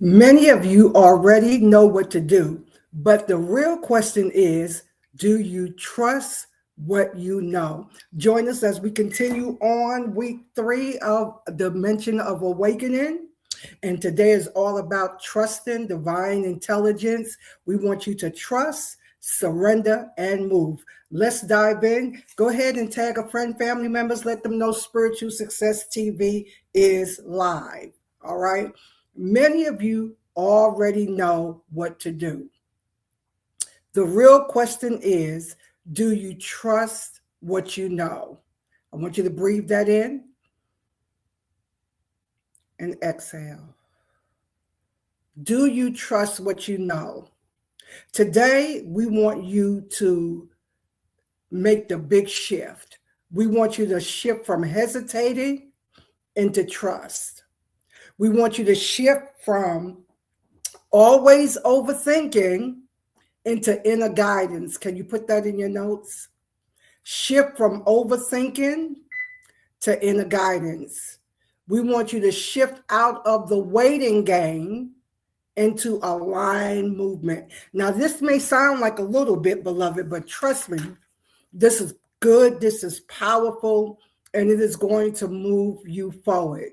Many of you already know what to do, but the real question is, do you trust what you know? Join us as we continue on week 3 of Dimension of Awakening. And today is all about trusting divine intelligence. We want you to trust, surrender, and move. Let's dive in. Go ahead and tag a friend, family members. Let them know Spiritual Success TV is live. All right. Many of you already know what to do. The real question is, do you trust what you know? I want you to breathe that in and exhale. Do you trust what you know? Today, we want you to make the big shift. We want you to shift from hesitating into trust. We want you to shift from always overthinking into inner guidance. Can you put that in your notes? Shift from overthinking to inner guidance. We want you to shift out of the waiting game into a line movement. Now, this may sound like a little bit, beloved, but trust me, this is good, this is powerful, and it is going to move you forward.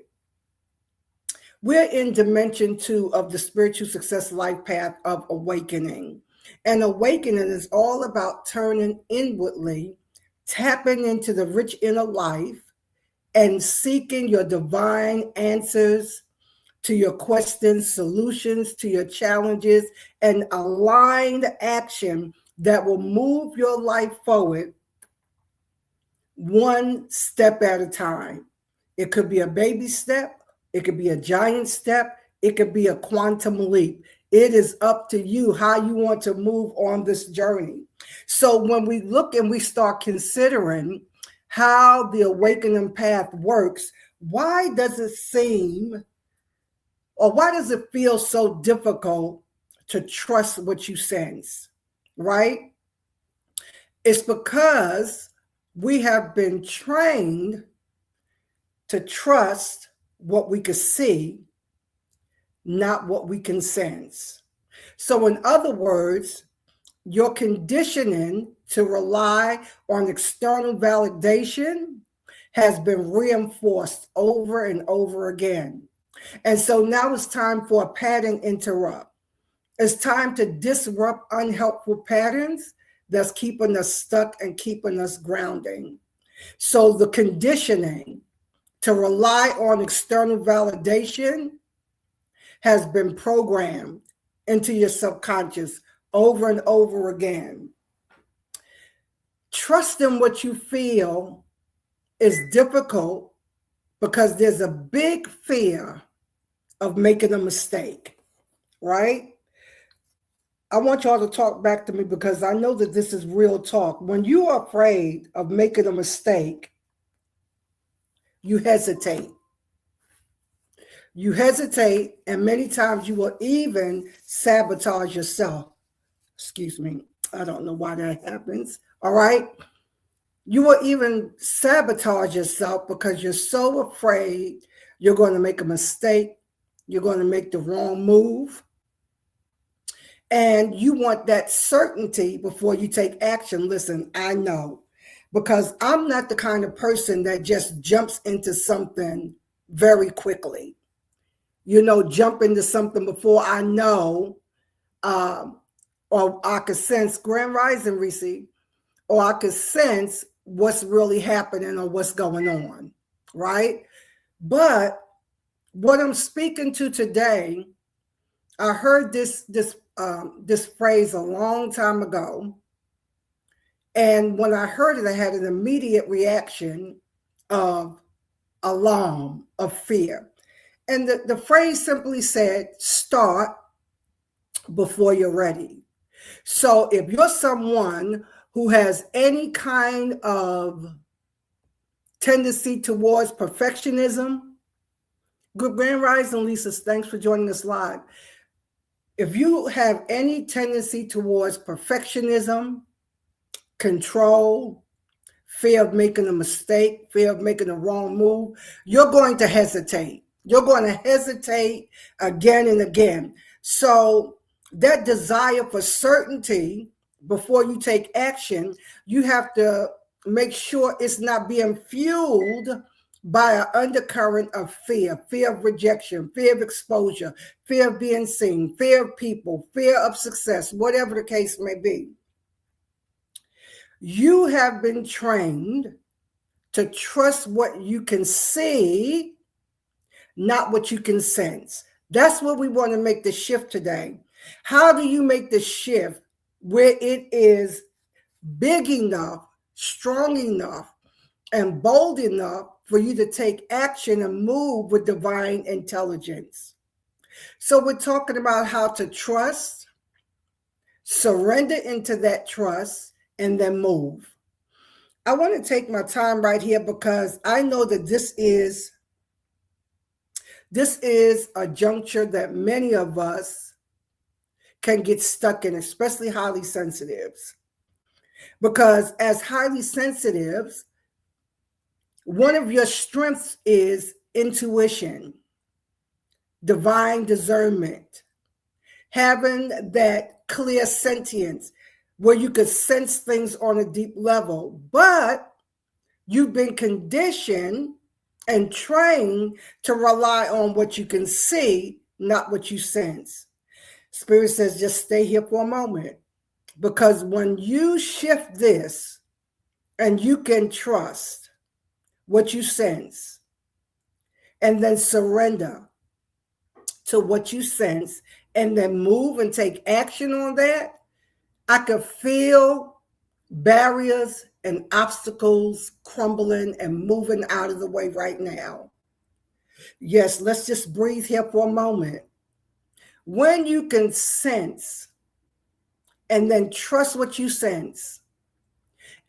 We're in dimension 2 of the Spiritual Success Life Path of Awakening. And awakening is all about turning inwardly, tapping into the rich inner life, and seeking your divine answers to your questions, solutions to your challenges, and aligned action that will move your life forward one step at a time. It could be a baby step. It could be a giant step. It could be a quantum leap. It is up to you how you want to move on this journey. So when we look and we start considering how the awakening path works, why does it seem, or why does it feel so difficult to trust what you sense, right? It's because we have been trained to trust what we can see, not what we can sense. So in other words, your conditioning to rely on external validation has been reinforced over and over again. And so now it's time for a pattern interrupt. It's time to disrupt unhelpful patterns that's keeping us stuck and keeping us grounding. So the conditioning to rely on external validation has been programmed into your subconscious over and over again. Trusting what you feel is difficult because there's a big fear of making a mistake, right? I want y'all to talk back to me because I know that this is real talk. When you are afraid of making a mistake, you hesitate. You hesitate, and many times you will even sabotage yourself. Excuse me. I don't know why that happens. All right. You will even sabotage yourself because you're so afraid you're going to make a mistake. You're going to make the wrong move. And you want that certainty before you take action. Listen, I know, because I'm not the kind of person that just jumps into something very quickly. Jump into something before I know, or I could sense Grand Rising, Reese, or I could sense what's really happening or what's going on, right? But what I'm speaking to today, I heard this phrase a long time ago, and when I heard it, I had an immediate reaction of alarm, of fear. And the phrase simply said, start before you're ready. So if you're someone who has any kind of tendency towards perfectionism, good Grand Rising, Lisa, thanks for joining us live. If you have any tendency towards perfectionism, control, fear of making a mistake, fear of making a wrong move, you're going to hesitate. You're going to hesitate again and again. So that desire for certainty before you take action, you have to make sure it's not being fueled by an undercurrent of fear of rejection, fear of exposure, fear of being seen, fear of people, fear of success, whatever the case may be. You have been trained to trust what you can see, not what you can sense. That's what we want to make the shift today. How do you make the shift where it is big enough, strong enough, and bold enough for you to take action and move with divine intelligence? So we're talking about how to trust, surrender into that trust, and then move. I want to take my time right here because I know that this is a juncture that many of us can get stuck in, especially highly sensitives. Because as highly sensitives, one of your strengths is intuition, divine discernment, having that clear sentience where you could sense things on a deep level. But you've been conditioned and trained to rely on what you can see, not what you sense. Spirit says, just stay here for a moment. Because when you shift this and you can trust what you sense and then surrender to what you sense and then move and take action on that, I could feel barriers and obstacles crumbling and moving out of the way right now. Yes, let's just breathe here for a moment. When you can sense and then trust what you sense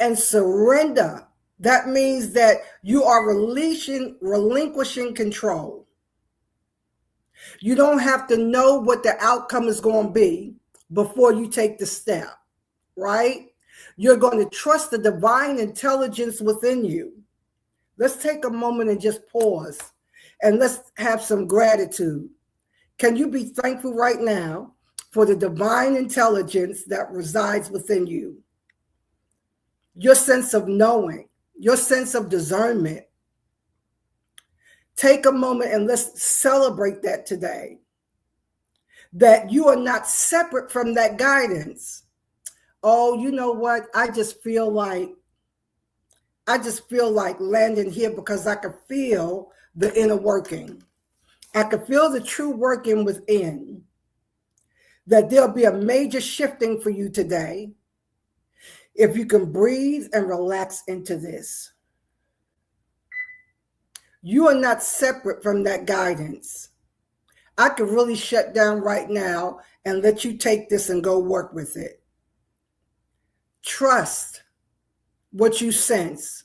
and surrender, that means that you are relinquishing control. You don't have to know what the outcome is going to be before you take the step, right? You're going to trust the divine intelligence within you. Let's take a moment and just pause and let's have some gratitude. Can you be thankful right now for the divine intelligence that resides within you? Your sense of knowing, your sense of discernment. Take a moment and let's celebrate that today. That you are not separate from that guidance. Oh, you know what? I just feel like landing here because I can feel the inner working. I can feel the true working within. That there'll be a major shifting for you today if you can breathe and relax into this. You are not separate from that guidance. I could really shut down right now and let you take this and go work with it. Trust what you sense.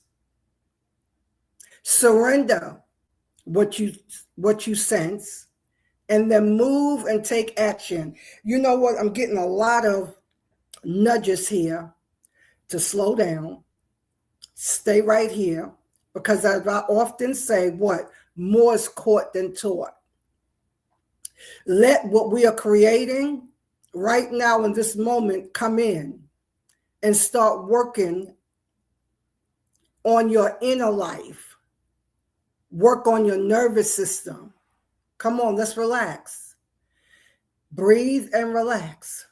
Surrender what you sense, and then move and take action. You know what? I'm getting a lot of nudges here to slow down, stay right here, because as I often say, what? More is caught than taught. Let what we are creating right now in this moment come in and start working on your inner life. Work on your nervous system. Come on, let's relax. Breathe and relax.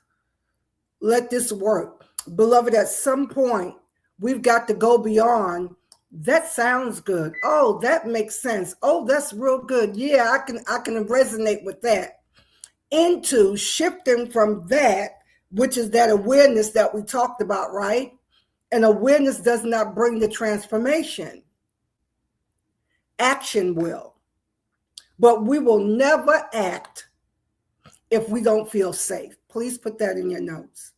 Let this work. Beloved, at some point, we've got to go beyond, that sounds good. Oh, that makes sense. Oh, that's real good. Yeah, I can resonate with that. Into shifting from that, which is that awareness that we talked about, right? And awareness does not bring the transformation. Action will. But we will never act if we don't feel safe. Please put that in your notes.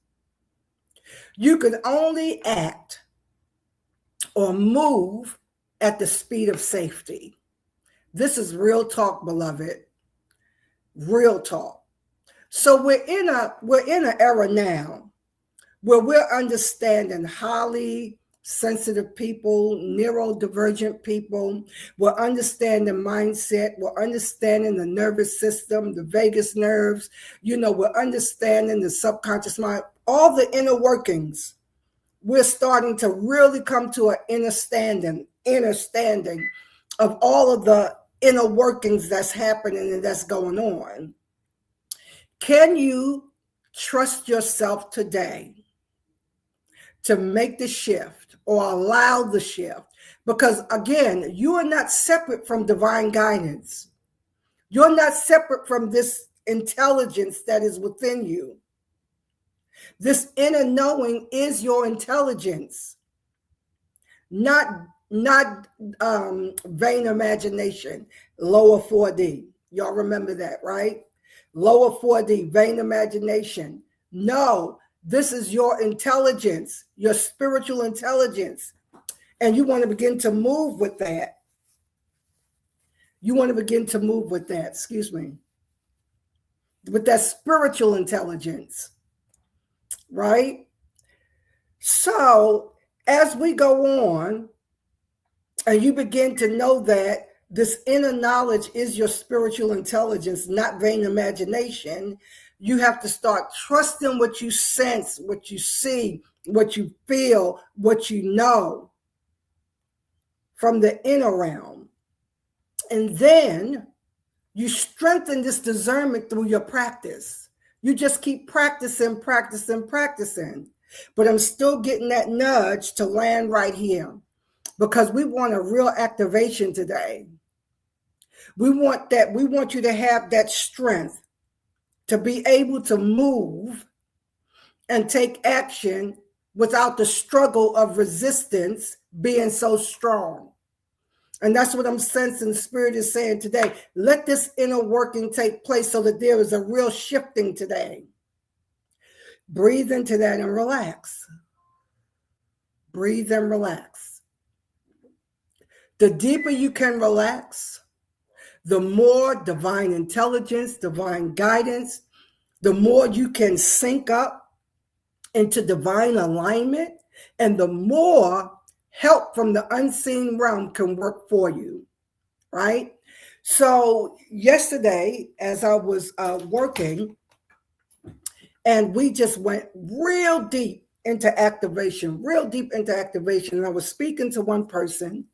You can only act or move at the speed of safety. This is real talk, beloved. Real talk. So we're in an era now where we're understanding highly sensitive people, neurodivergent people, will understand the mindset, will understanding the nervous system, the vagus nerves, we're understanding the subconscious mind, all the inner workings. We're starting to really come to an understanding of all of the inner workings that's happening and that's going on. Can you trust yourself today to make the shift or allow the shift? Because again, you are not separate from divine guidance. You're not separate from this intelligence that is within you. This inner knowing is your intelligence, not vain imagination, lower 4D. Y'all remember that, right? Lower 4D, vain imagination. No, this is your intelligence, your spiritual intelligence. And you want to begin to move with that. With that spiritual intelligence, right? So as we go on, and you begin to know that this inner knowledge is your spiritual intelligence, not vain imagination, you have to start trusting what you sense, what you see, what you feel, what you know from the inner realm. And then you strengthen this discernment through your practice. You just keep practicing. But I'm still getting that nudge to land right here, because we want a real activation today. We want you to have that strength to be able to move and take action without the struggle of resistance being so strong. And that's what I'm sensing Spirit is saying today. Let this inner working take place so that there is a real shifting today. Breathe into that and relax. Breathe and relax. The deeper you can relax, the more divine intelligence, divine guidance, the more you can sync up into divine alignment, and the more help from the unseen realm can work for you, right? So yesterday, as I was working, and we just went real deep into activation, and I was speaking to one person,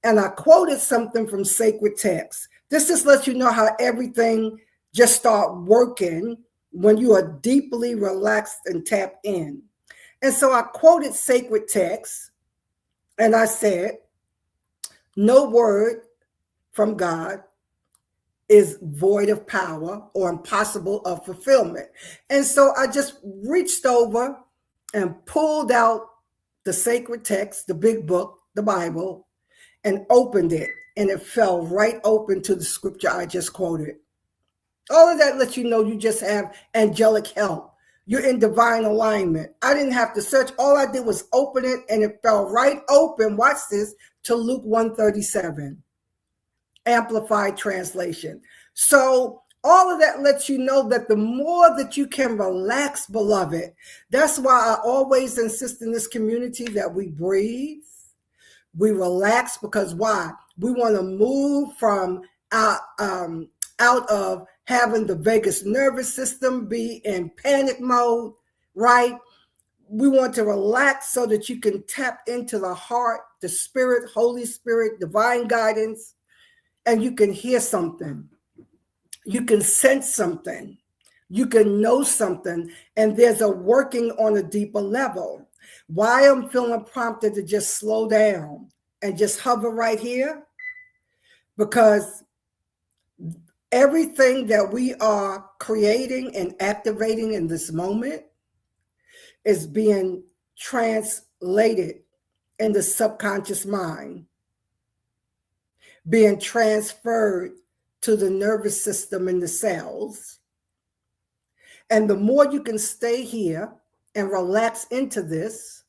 and I quoted something from sacred text. This just lets you know how everything just start working when you are deeply relaxed and tapped in. And so I quoted sacred text, and I said, no word from God is void of power or impossible of fulfillment. And so I just reached over and pulled out the sacred text, the big book, the Bible, and opened it, and it fell right open to the scripture I just quoted. All of that lets you know you just have angelic help. You're in divine alignment. I didn't have to search. All I did was open it, and it fell right open, watch this, to Luke 1:37, Amplified Translation. So all of that lets you know that the more that you can relax, beloved, that's why I always insist in this community that we breathe, we relax, because why? We want to move from out of having the vagus nervous system be in panic mode, right? We want to relax so that you can tap into the heart, the spirit, Holy Spirit, divine guidance, and you can hear something. You can sense something. You can know something, and there's a working on a deeper level. Why I'm feeling prompted to just slow down and just hover right here? Because everything that we are creating and activating in this moment is being translated in the subconscious mind, being transferred to the nervous system and the cells. And the more you can stay here and relax into this,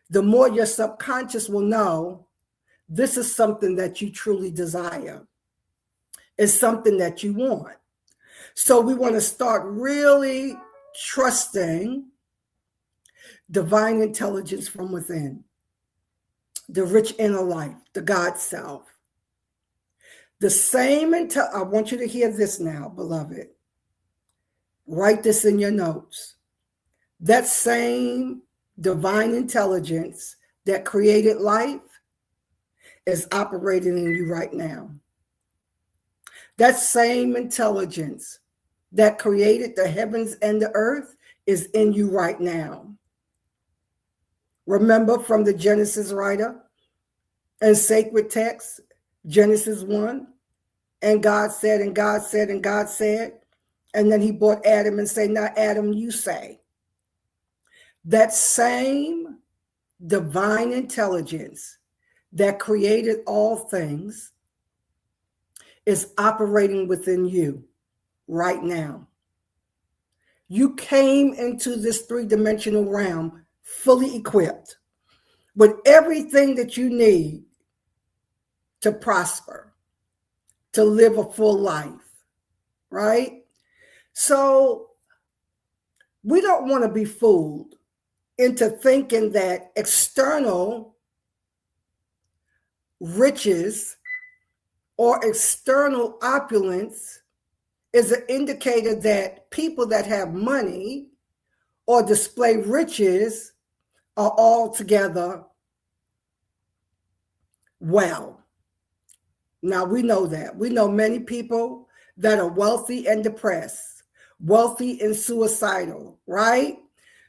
the more your subconscious will know this is something that you truly desire. It's something that you want. So we want to start really trusting divine intelligence from within. the rich inner life, the God self. The same, I want you to hear this now, beloved. Write this in your notes. That same divine intelligence that created life is operating in you right now. That same intelligence that created the heavens and the earth is in you right now. Remember from the Genesis writer and sacred text, Genesis 1, and God said, and God said, and God said, and then he brought Adam and said, now Adam, you say. That same divine intelligence that created all things is operating within you right now. You came into this three-dimensional realm fully equipped with everything that you need to prosper, to live a full life, right? So we don't want to be fooled into thinking that external riches or external opulence is an indicator that people that have money or display riches are altogether well. Now we know that. We know many people that are wealthy and depressed, wealthy and suicidal, right?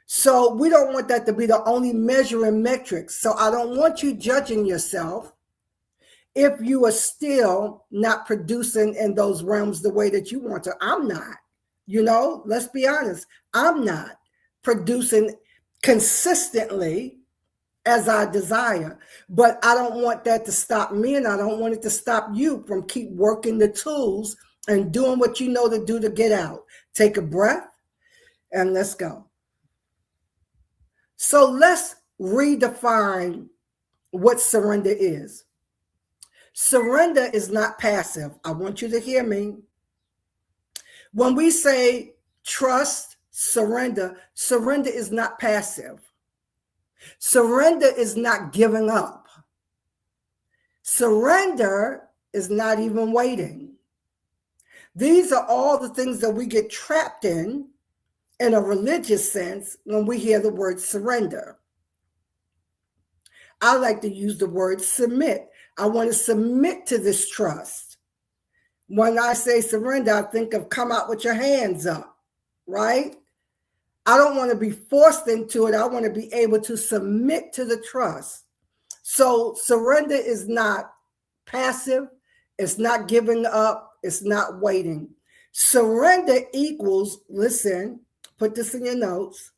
So we don't want that to be the only measuring metrics. So I don't want you judging yourself if you are still not producing in those realms the way that you want to. I'm not. Let's be honest. I'm not producing consistently as I desire. But I don't want that to stop me, and I don't want it to stop you from keep working the tools and doing what you know to do to get out. Take a breath and let's go. So let's redefine what surrender is. Surrender is not passive. I want you to hear me. When we say trust, surrender is not passive. Surrender is not giving up. Surrender is not even waiting. These are all the things that we get trapped in a religious sense when we hear the word surrender. I like to use the word submit. I want to submit to this trust. When I say surrender, I think of come out with your hands up, right? I don't want to be forced into it. I want to be able to submit to the trust. So surrender is not passive. It's not giving up. It's not waiting. Surrender equals, listen, put this in your notes.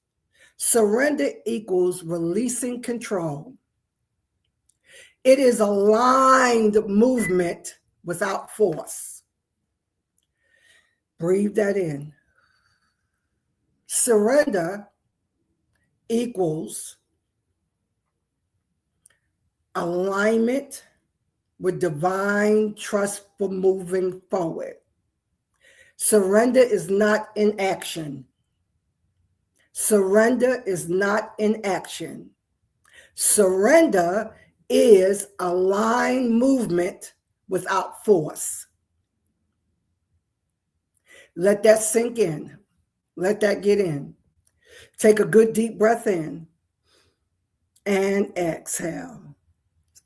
Surrender equals releasing control. It is aligned movement without force. Breathe that in. Surrender equals alignment with divine trust for moving forward. Surrender is not inaction. Surrender is not inaction. Surrender is aligned movement without force. Let that sink in. Let that get in. Take a good deep breath in and exhale.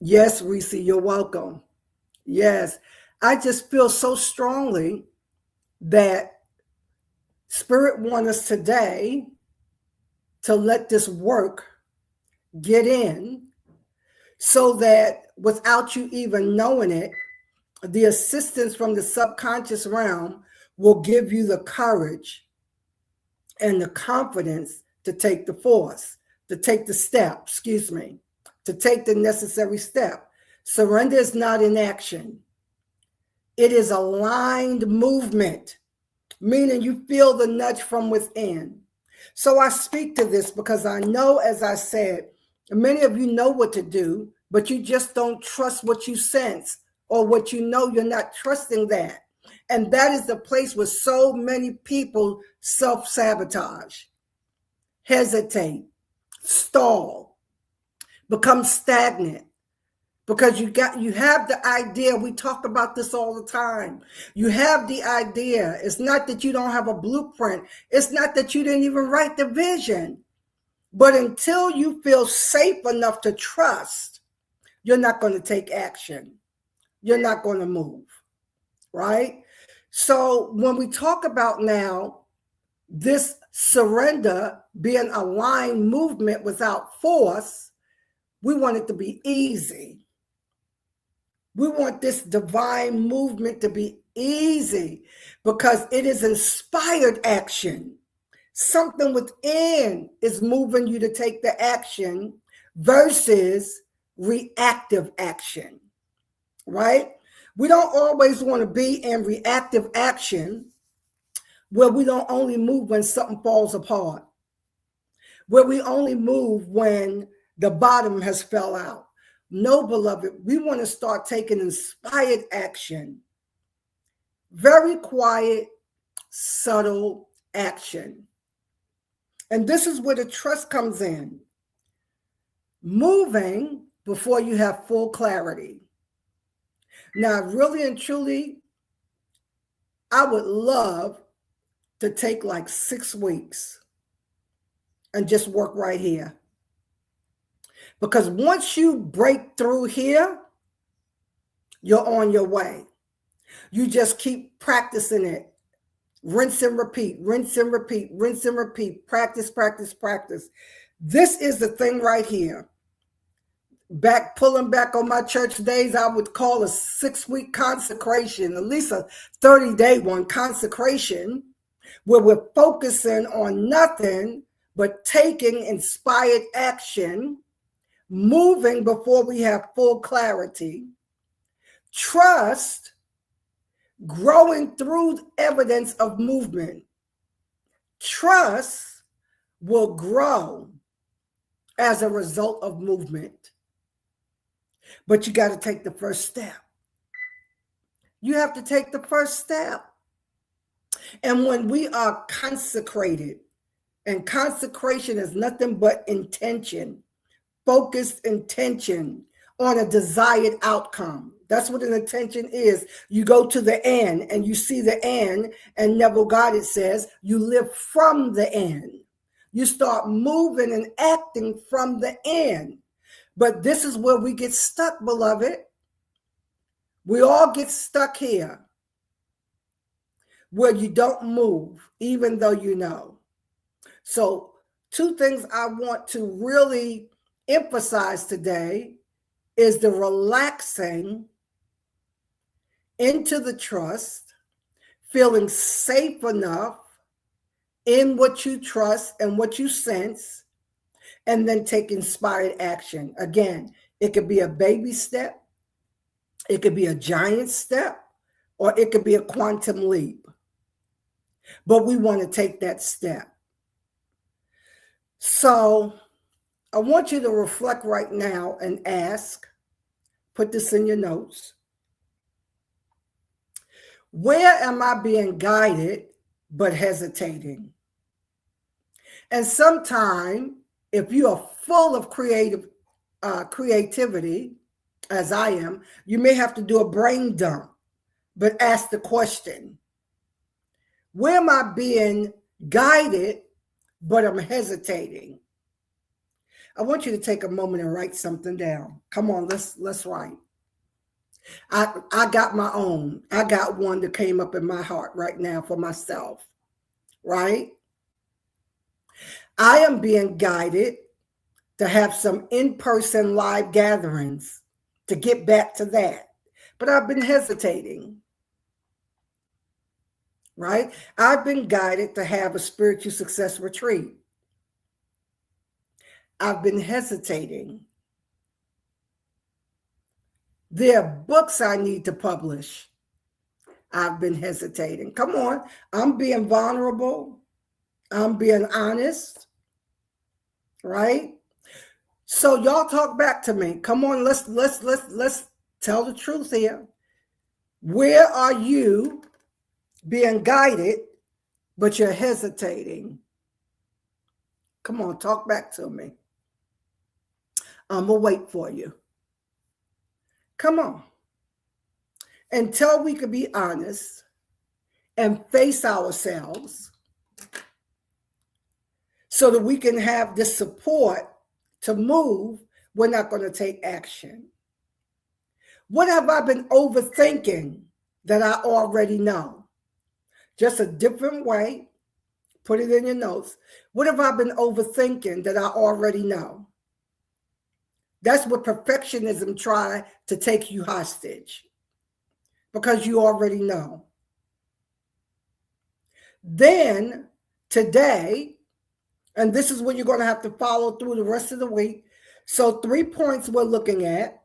Yes, Reese, you're welcome. Yes, I just feel so strongly that Spirit wants us today to let this work get in so that without you even knowing it, the assistance from the subconscious realm will give you the courage and the confidence to take the force, to take the step, to take the necessary step. Surrender is not inaction. It is aligned movement, meaning you feel the nudge from within. So I speak to this because I know, as I said, many of you know what to do, but you just don't trust what you sense or what you know. You're not trusting that. And that is the place where so many people self-sabotage, hesitate, stall, become stagnant, because you have the idea. We talk about this all the time. You have the idea. It's not that you don't have a blueprint. It's not that you didn't even write the vision. But until you feel safe enough to trust, you're not going to take action. You're not going to move, right? So when we talk about now this surrender being a line movement without force, we want it to be easy. We want this divine movement to be easy because it is inspired action. Something within is moving you to take the action versus reactive action, right? We don't always want to be in reactive action where we don't only move when something falls apart, where we only move when the bottom has fell out. No, beloved, we want to start taking inspired action. Very quiet, subtle action. And this is where the trust comes in. Moving before you have full clarity. Now, really and truly, I would love to take like 6 weeks and just work right here. Because once you break through here, you're on your way. You just keep practicing it. Rinse and repeat, rinse and repeat, rinse and repeat. Practice, practice, practice. This is the thing right here. Pulling back on my church days, I would call a 6-week consecration, at least a 30-day one, consecration, where we're focusing on nothing but taking inspired action, moving before we have full clarity, trust, growing through evidence of movement. Trust will grow as a result of movement. But you got to take the first step. You have to take the first step. And when we are consecrated, and consecration is nothing but intention, focused intention on a desired outcome. That's what an intention is. You go to the end and you see the end, and Neville Goddard says you live from the end. You start moving and acting from the end. But this is where we get stuck, beloved. We all get stuck here, where you don't move, even though you know. So 2 things I want to really emphasize today is the relaxing into the trust, feeling safe enough in what you trust and what you sense, and then take inspired action. Again, it could be a baby step, it could be a giant step, or it could be a quantum leap. But we want to take that step. So I want you to reflect right now and ask, put this in your notes. Where am I being guided but hesitating? And sometime, if you are full of creativity, as I am, you may have to do a brain dump, but ask the question, where am I being guided, but I'm hesitating? I want you to take a moment and write something down. Come on, let's write. I got my own. I got one that came up in my heart right now for myself, right? I am being guided to have some in-person live gatherings, to get back to that. But I've been hesitating, right? I've been guided to have a spiritual success retreat. I've been hesitating. There are books I need to publish. I've been hesitating. Come on, I'm being vulnerable. I'm being honest, right? So y'all talk back to me. Come on, let's tell the truth here. Where are you being guided, but you're hesitating? Come on, talk back to me. I'm gonna wait for you. Come on. Until we can be honest and face ourselves so that we can have the support to move, we're not going to take action. What have I been overthinking that I already know? Just a different way. Put it in your notes. What have I been overthinking that I already know? That's what perfectionism tries to take you hostage, because you already know. Then today, and this is what you're going to have to follow through the rest of the week. So 3 points we're looking at.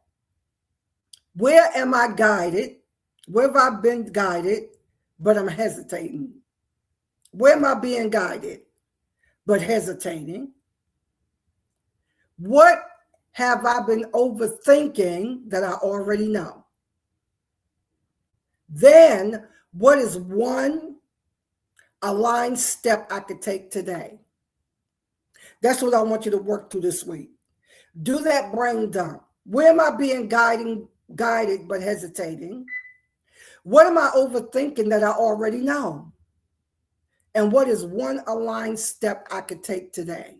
Where am I guided? Where have I been guided, but I'm hesitating? Where am I being guided, but hesitating? What have I been overthinking that I already know? Then, what is one aligned step I could take today? That's what I want you to work through this week. Do that brain dump. Where am I being guided but hesitating? What am I overthinking that I already know? And what is one aligned step I could take today?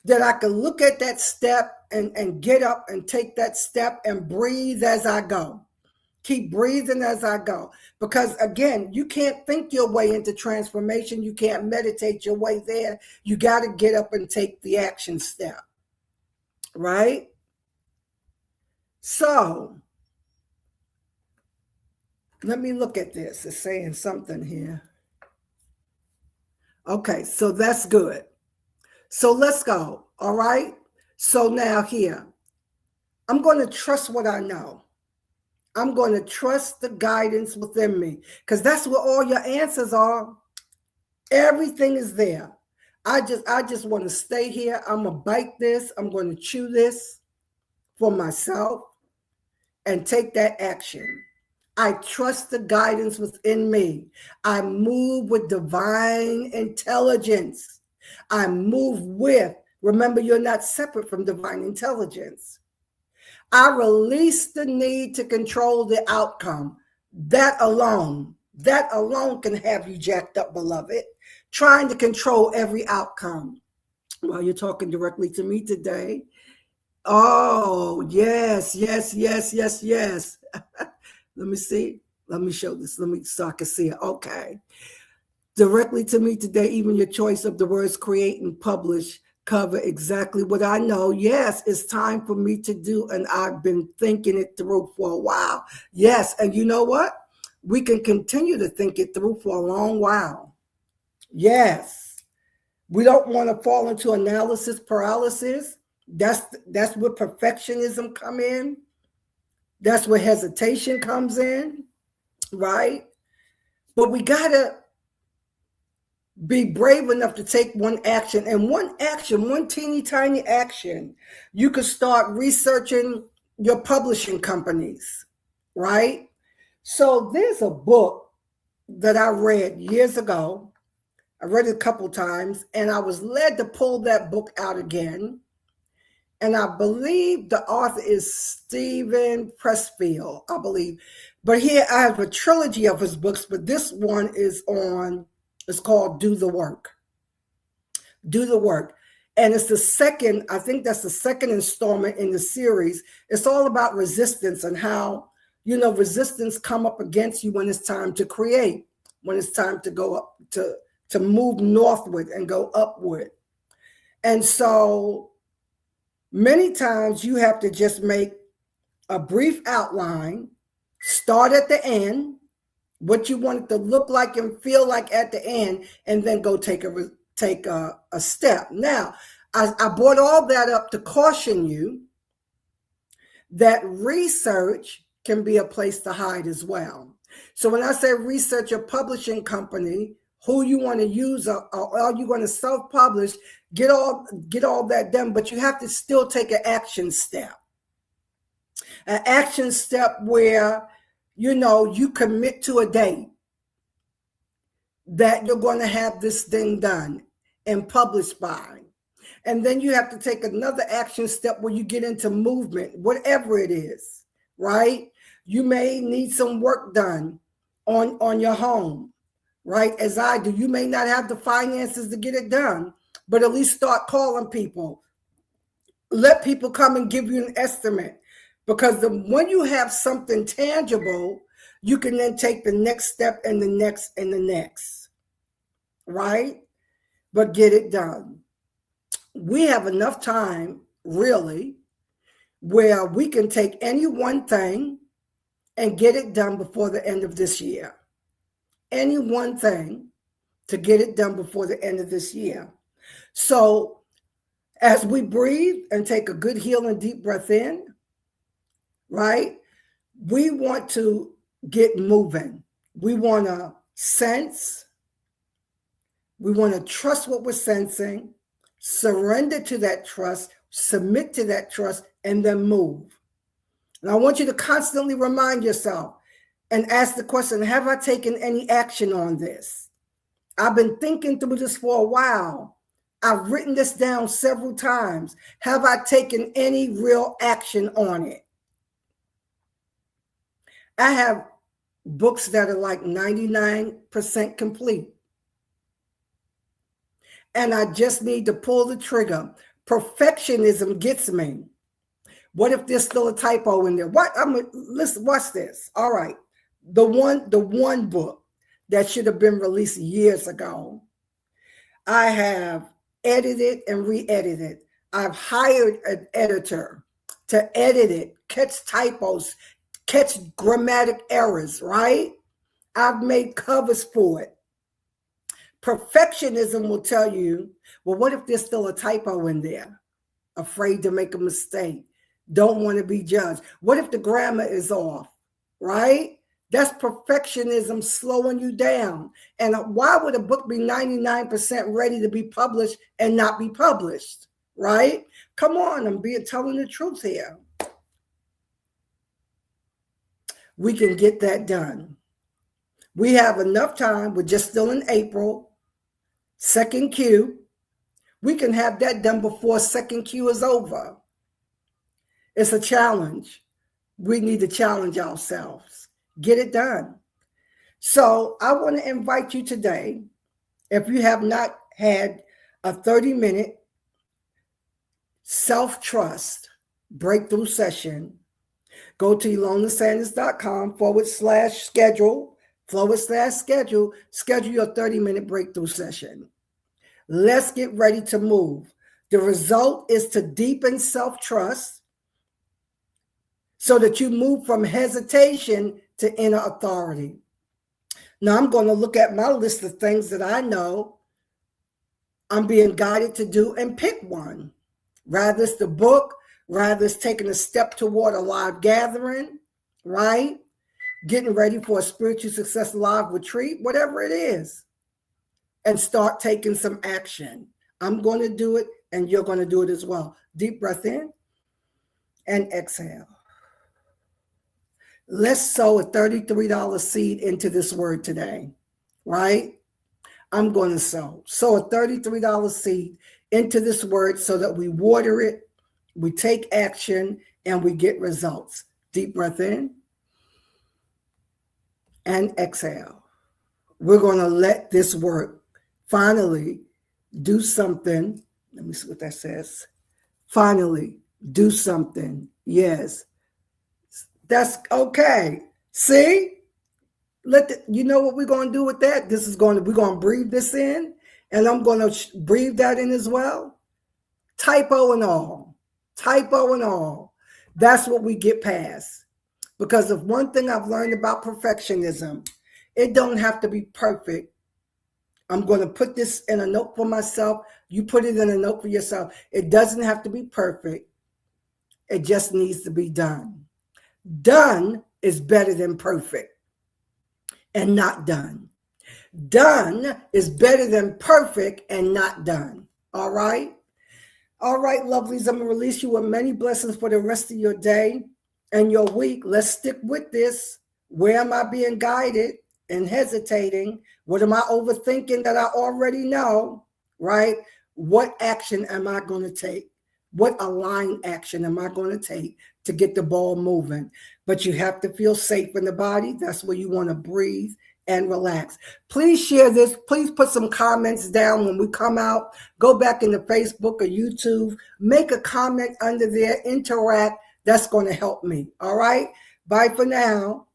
That I could look at that step and get up and take that step and breathe as I go. Keep breathing as I go. Because again, you can't think your way into transformation. You can't meditate your way there. You got to get up and take the action step. Right? So, let me look at this. It's saying something here. Okay, so that's good. So let's go. All right? So now here, I'm going to trust what I know. I'm going to trust the guidance within me, because that's where all your answers are. Everything is there. I just want to stay here. I'm going to bite this. I'm going to chew this for myself and take that action. I trust the guidance within me. I move with divine intelligence. I move with, remember, you're not separate from divine intelligence. I release the need to control the outcome. That alone can have you jacked up, beloved, trying to control every outcome. Well, you're talking directly to me today. Oh, yes. Let me see. Let me show this. So I can see it. Okay. Directly to me today, even your choice of the words create and publish cover exactly what I know. Yes, it's time for me to do, and I've been thinking it through for a while. Yes, and you know what? We can continue to think it through for a long while. Yes. We don't want to fall into analysis paralysis. That's where perfectionism come in. That's where hesitation comes in, right? But we got to be brave enough to take one action. And one action, one teeny tiny action, you could start researching your publishing companies, right? So there's a book that I read years ago. I read it a couple times, and I was led to pull that book out again. And I believe the author is Steven Pressfield, I believe. But here I have a trilogy of his books, but this one is it's called Do the Work. Do the Work. And it's the second, I think that's the second installment in the series. It's all about resistance and how, resistance come up against you when it's time to create, when it's time to go up, to move northward and go upward. And so many times you have to just make a brief outline, start at the end, what you want it to look like and feel like at the end, and then go take a step. Now, I brought all that up to caution you that research can be a place to hide as well. So when I say research your publishing company, who you want to use, or are you going to self-publish, get all that done, but you have to still take an action step. An action step where, you commit to a date that you're going to have this thing done and published by. And then you have to take another action step where you get into movement, whatever it is. right? You may need some work done on your home, right? As I do. You may not have the finances to get it done, but at least start calling people. Let people come and give you an estimate, because when you have something tangible, you can then take the next step and the next and the next, right? But get it done. We have enough time, really, where we can take any one thing and get it done before the end of this year. Any one thing to get it done before the end of this year. So as we breathe and take a good healing deep breath in, right? We want to get moving. We want to sense. We want to trust what we're sensing, surrender to that trust, submit to that trust, and then move. And I want you to constantly remind yourself and ask the question, have I taken any action on this? I've been thinking through this for a while. I've written this down several times. Have I taken any real action on it? I have books that are like 99% complete. And I just need to pull the trigger. Perfectionism gets me. What if there's still a typo in there? Listen, watch this. All right. The one book that should have been released years ago, I have edited and re-edited. I've hired an editor to edit it, catch typos, catch grammatic errors, right? I've made covers for it. Perfectionism will tell you, well, what if there's still a typo in there? Afraid to make a mistake. Don't want to be judged. What if the grammar is off, right? That's perfectionism slowing you down. And why would a book be 99% ready to be published and not be published, right? Come on, I'm telling the truth here. We can get that done. We have enough time. We're just still in April. Second Q. We can have that done before second Q is over. It's a challenge. We need to challenge ourselves. Get it done. So I want to invite you today, if you have not had a 30-minute self-trust breakthrough session, go to ElonaSanders.com/schedule, schedule your 30-minute breakthrough session. Let's get ready to move. The result is to deepen self-trust so that you move from hesitation to inner authority. Now I'm going to look at my list of things that I know I'm being guided to do and pick one. Rather it's the book, rather it's taking a step toward a live gathering, right? Getting ready for a Spiritual Success Live retreat, whatever it is. And start taking some action. I'm going to do it and you're going to do it as well. Deep breath in and exhale. Let's sow a $33 seed into this word today, right? I'm going to sow a $33 seed into this word so that we water it, we take action, and we get results. Deep breath in and exhale. We're going to let this work finally do something. Let me see what that says. Finally, do something. Yes. That's okay. See? You know what we're going to do with that? We're going to breathe this in, and I'm going to breathe that in as well. Typo and all. That's what we get past. Because of one thing I've learned about perfectionism, it don't have to be perfect. I'm going to put this in a note for myself. You put it in a note for yourself. It doesn't have to be perfect. It just needs to be done. Done is better than perfect and not done. Done is better than perfect and not done. All right? All right, lovelies, I'm going to release you with many blessings for the rest of your day and your week. Let's stick with this. Where am I being guided and hesitating? What am I overthinking that I already know, right? What action am I going to take? What aligned action am I going to take to get the ball moving. But you have to feel safe in the body. That's where you want to breathe and relax. Please share this. Please put some comments down when we come out. Go back into Facebook or YouTube. Make a comment under there. Interact. That's going to help me. All right? Bye for now.